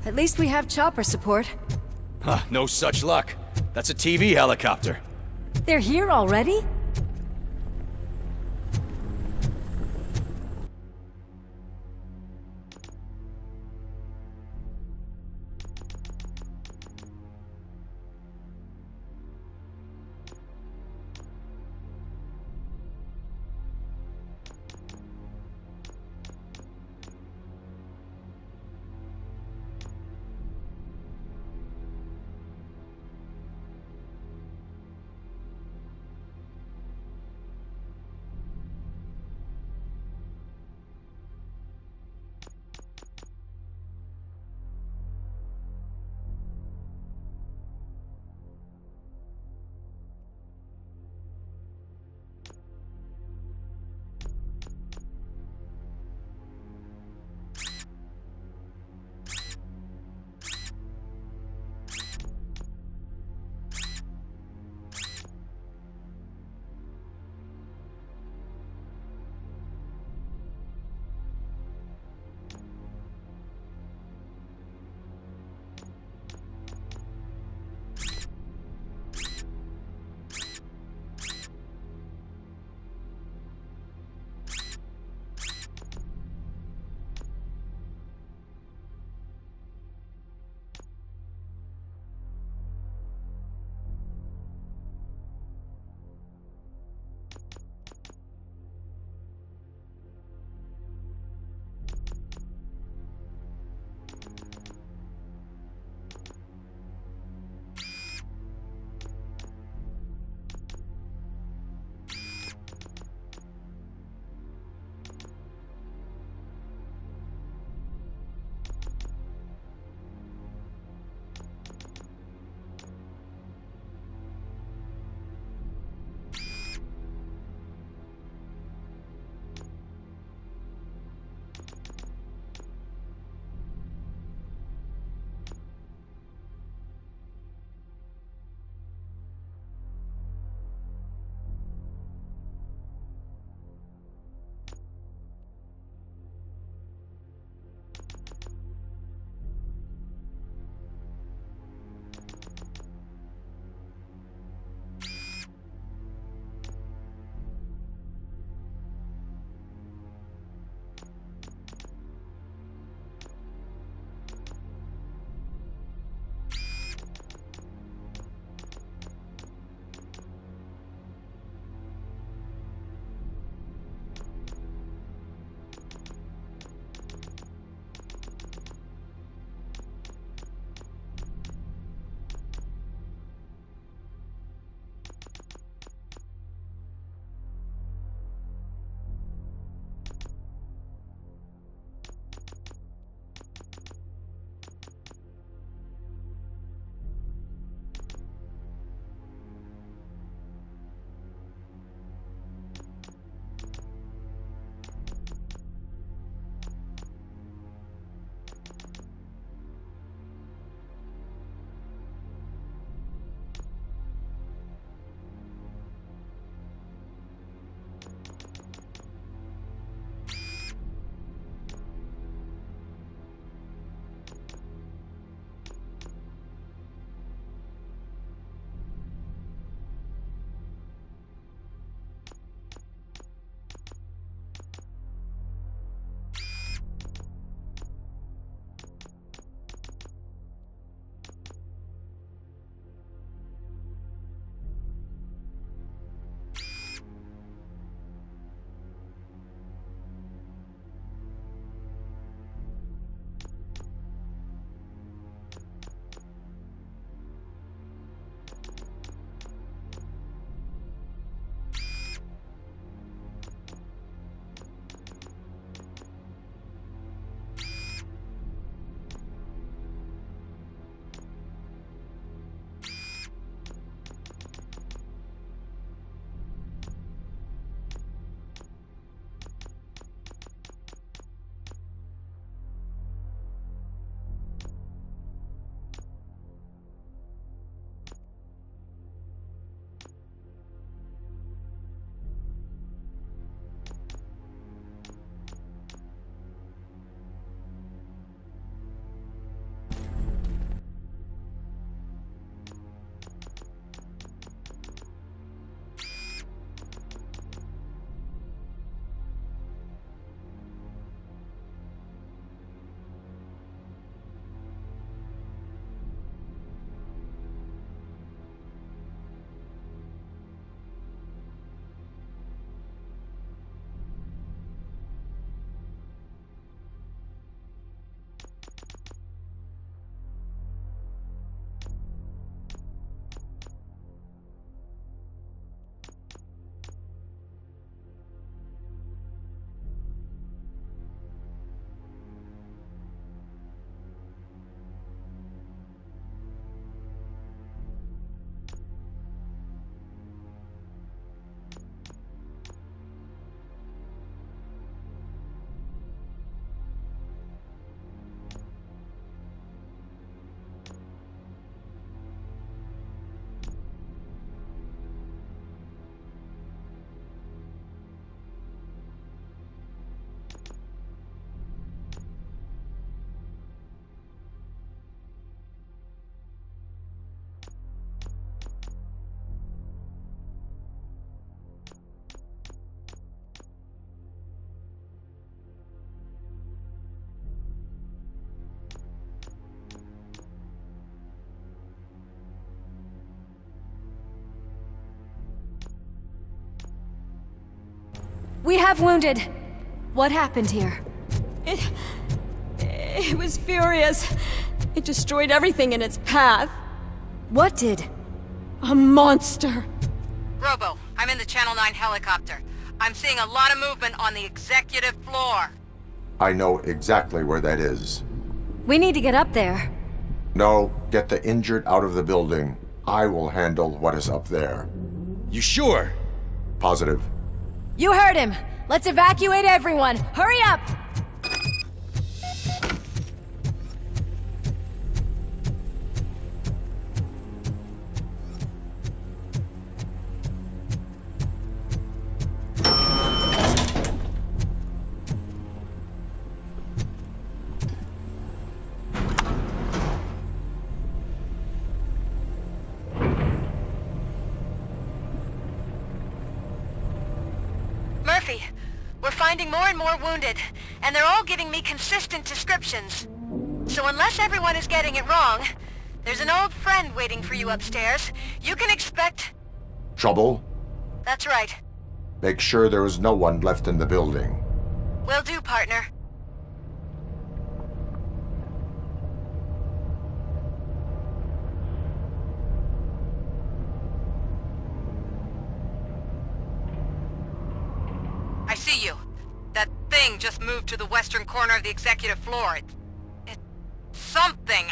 At least we have chopper support. Huh, no such luck. That's a TV helicopter. They're here already? We have wounded. What happened here? It was furious. It destroyed everything in its path. What did? A monster. Robo, I'm in the Channel 9 helicopter. I'm seeing a lot of movement on the executive floor. I know exactly where that is. We need to get up there. No, get the injured out of the building. I will handle what is up there. You sure? Positive. You heard him. Let's evacuate everyone. Hurry up! Murphy, we're finding more and more wounded, and they're all giving me consistent descriptions. So unless everyone is getting it wrong, there's an old friend waiting for you upstairs. You can expect... Trouble? That's right. Make sure there is no one left in the building. Will do, partner. I see you. That thing just moved to the western corner of the executive floor. It's something.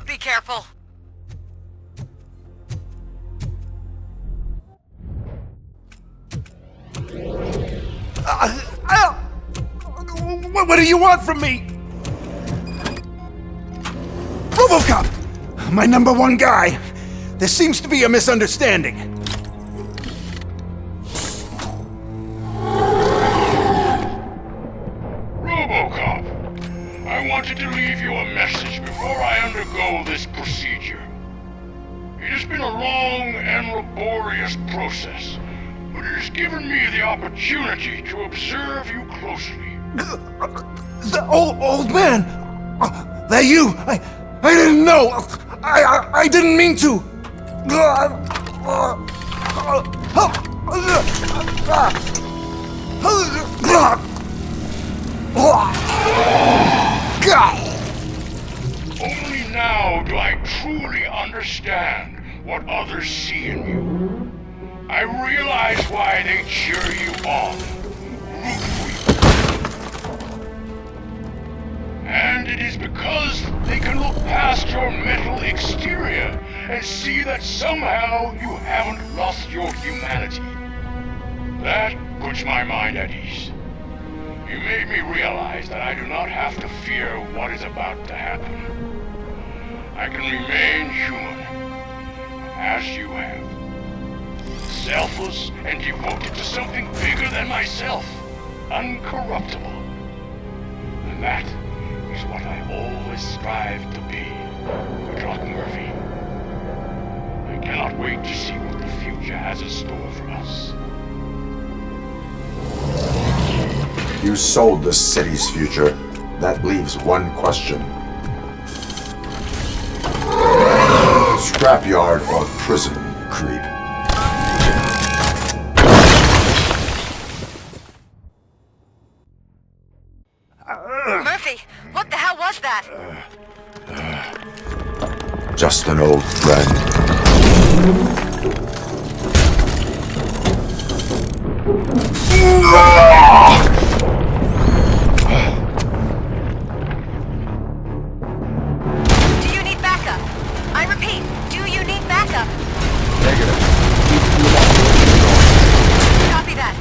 Be careful. What do you want from me? RoboCop! My #1 guy. There seems to be a misunderstanding. RoboCop, I wanted to leave you a message before I undergo this procedure. It has been a long and laborious process, but it has given me the opportunity to observe you closely. The old man! That you! I didn't know! I didn't mean to! Only now do I truly understand what others see in you. I realize why they cheer you on, root for you. And it is because they can look past your metal exterior and see that somehow you haven't lost your humanity. That puts my mind at ease. You made me realize that I do not have to fear what is about to happen. I can remain human, as you have. Selfless and devoted to something bigger than myself, uncorruptible. And that is what I always strive to be, good luck, Murphy. I cannot wait to see what the future has in store for us. You sold the city's future. That leaves one question. Scrapyard or prison, creep? Murphy, what the hell was that? Just an old friend. Do you need backup? I repeat, do you need backup? Negative. Copy that.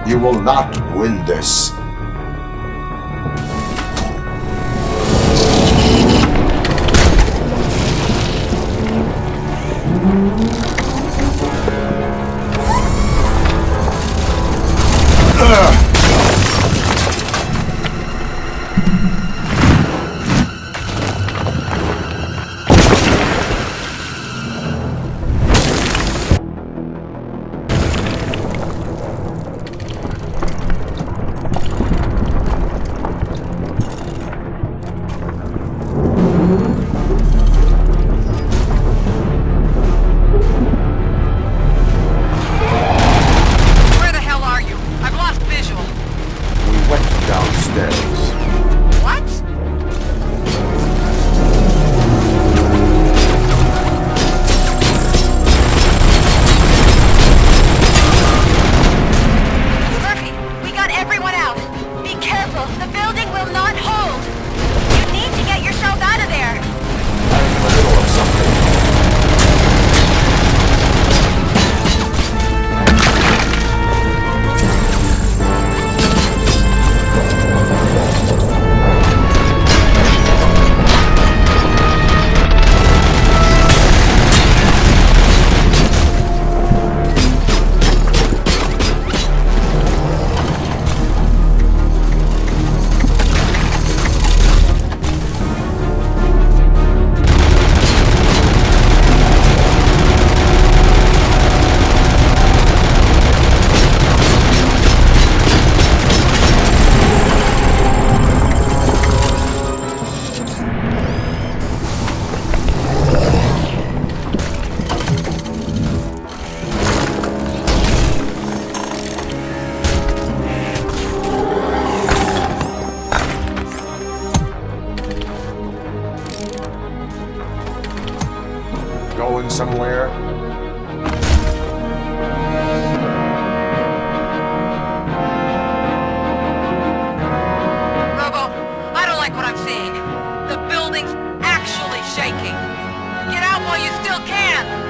You will not win this. Where the hell are you? I've lost visual. We went downstairs. What? Murphy, we got everyone out. Be careful. The building will not hold. You need to get yourself out of there. I'm in the middle of something. Going somewhere? Robo, I don't like what I'm seeing. The building's actually shaking. Get out while you still can.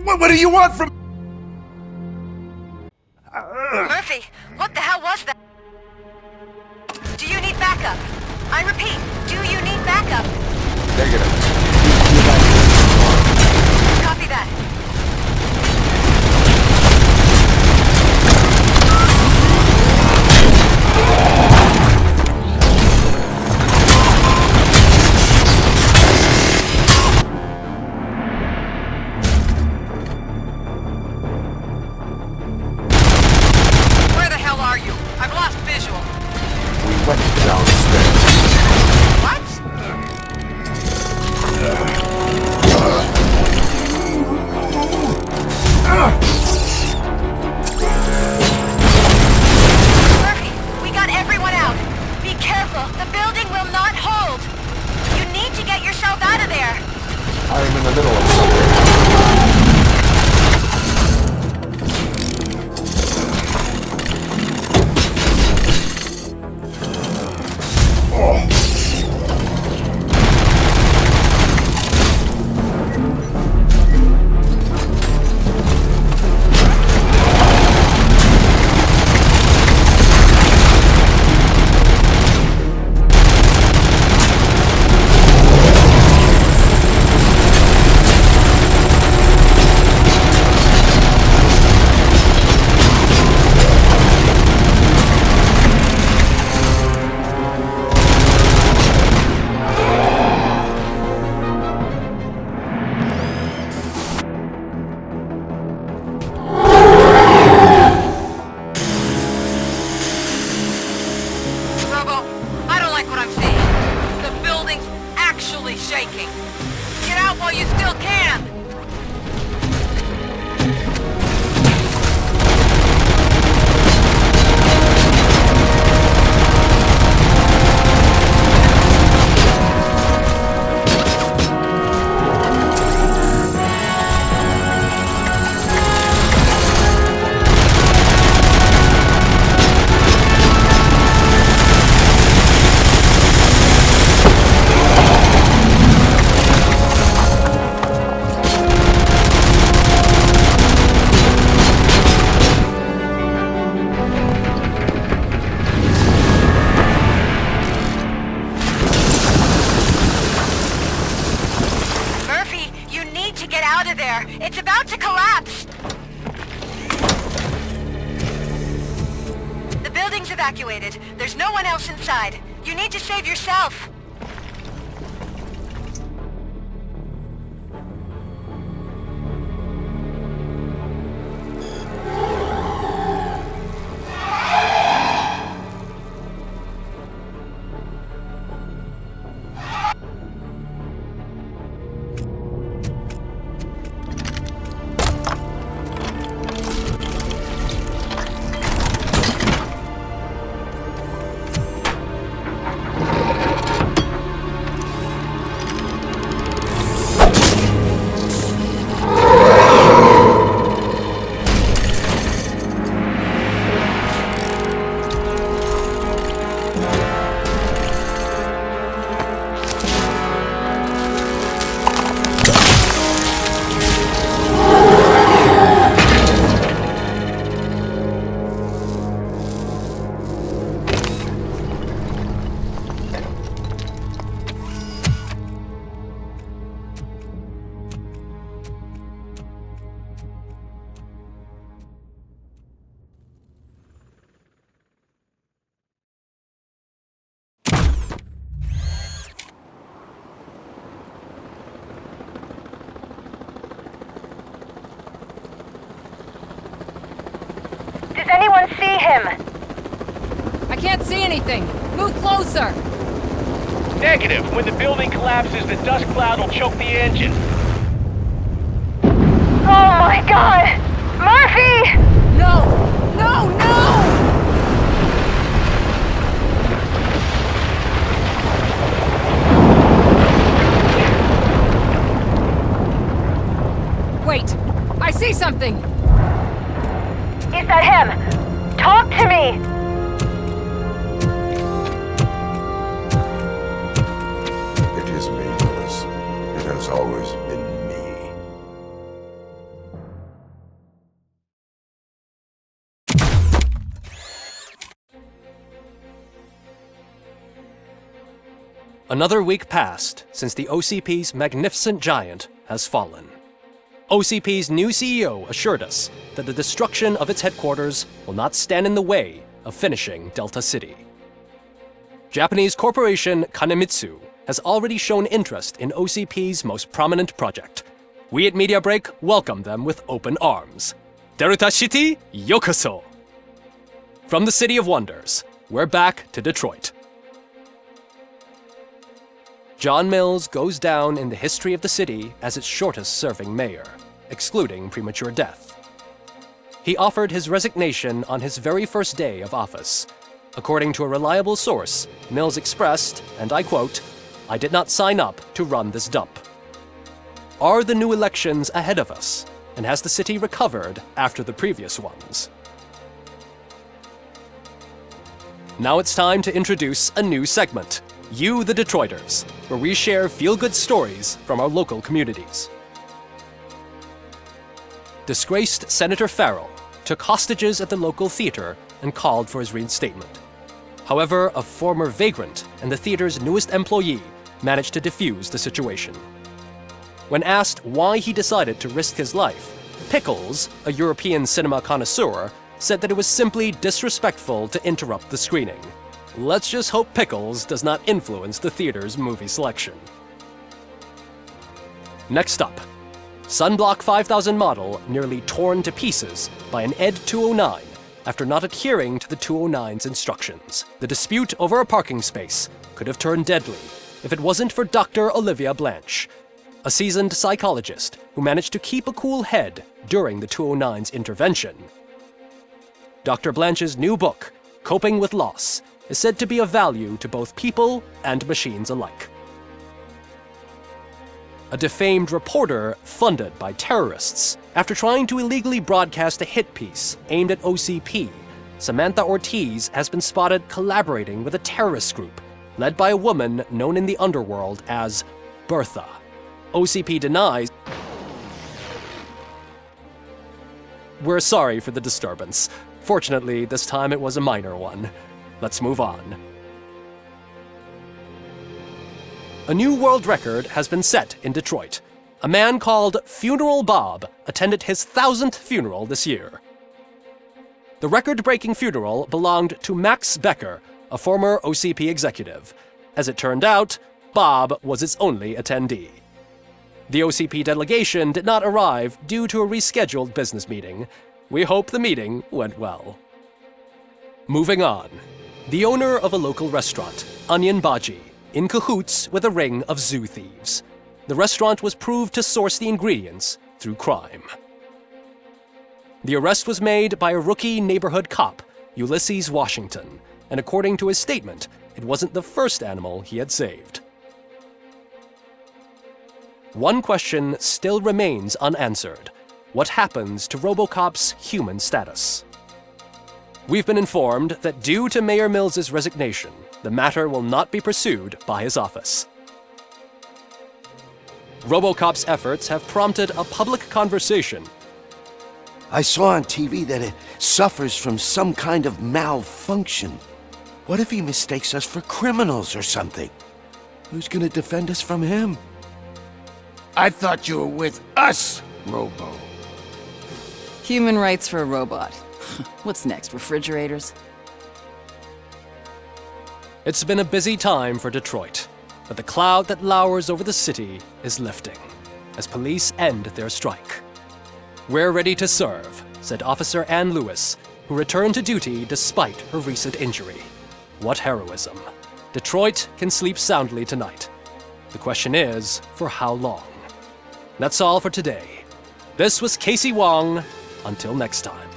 What do you want from... Murphy, what the hell was that? Do you need backup? I repeat, do you need backup? Negative. Copy that. Where the hell are you? I've lost visual. We went downstairs. What? Murphy, we got everyone out. Be careful. The building will not hold. You need to get yourself out of there. I'm in the middle of something. Robo, I don't like what I'm seeing. The building's actually shaking. Get out while you still can! Murphy, you need to get out of there. It's about to collapse. The building's evacuated. There's no one else inside. You need to save yourself. Does anyone see him? I can't see anything. Move closer. Negative. When the building collapses, the dust cloud will choke the engine. Oh my god! Murphy! No! No! No! Wait! I see something! Is that him? Talk to me! It is me, Lewis. It has always been me. Another week passed since the OCP's magnificent giant has fallen. OCP's new CEO assured us that the destruction of its headquarters will not stand in the way of finishing Delta City. Japanese corporation Kanemitsu has already shown interest in OCP's most prominent project. We at Media Break welcome them with open arms. Delta City, yokoso! From the City of Wonders, we're back to Detroit. John Mills goes down in the history of the city as its shortest-serving mayor, excluding premature death. He offered his resignation on his very first day of office. According to a reliable source, Mills expressed, and I quote, "I did not sign up to run this dump." Are the new elections ahead of us, and has the city recovered after the previous ones? Now it's time to introduce a new segment, You the Detroiters, where we share feel-good stories from our local communities. Disgraced Senator Farrell took hostages at the local theater and called for his reinstatement. However, a former vagrant and the theater's newest employee managed to defuse the situation. When asked why he decided to risk his life, Pickles, a European cinema connoisseur, said that it was simply disrespectful to interrupt the screening. Let's just hope Pickles does not influence the theater's movie selection. Next up, Sunblock 5000 model nearly torn to pieces by an ED 209 after not adhering to the 209's instructions. The dispute over a parking space could have turned deadly if it wasn't for Dr. Olivia Blanche, a seasoned psychologist who managed to keep a cool head during the 209's intervention. Dr. Blanche's new book, Coping with Loss, is said to be of value to both people and machines alike. A defamed reporter funded by terrorists after trying to illegally broadcast a hit piece aimed at OCP, Samantha Ortiz has been spotted collaborating with a terrorist group led by a woman known in the underworld as Bertha. OCP denies. We're sorry for the disturbance. Fortunately, this time it was a minor one. Let's move on. A new world record has been set in Detroit. A man called Funeral Bob attended his 1000th funeral this year. The record-breaking funeral belonged to Max Becker, a former OCP executive. As it turned out, Bob was its only attendee. The OCP delegation did not arrive due to a rescheduled business meeting. We hope the meeting went well. Moving on. The owner of a local restaurant, Onion Baji, in cahoots with a ring of zoo thieves. The restaurant was proved to source the ingredients through crime. The arrest was made by a rookie neighborhood cop, Ulysses Washington, and according to his statement, it wasn't the first animal he had saved. One question still remains unanswered. What happens to RoboCop's human status? We've been informed that due to Mayor Mills's resignation, the matter will not be pursued by his office. RoboCop's efforts have prompted a public conversation. I saw on TV that it suffers from some kind of malfunction. What if he mistakes us for criminals or something? Who's gonna defend us from him? I thought you were with us, Robo. Human rights for a robot. What's next, refrigerators? It's been a busy time for Detroit, but the cloud that lowers over the city is lifting as police end their strike. We're ready to serve, said Officer Ann Lewis, who returned to duty despite her recent injury. What heroism. Detroit can sleep soundly tonight. The question is, for how long? That's all for today. This was Casey Wong. Until next time.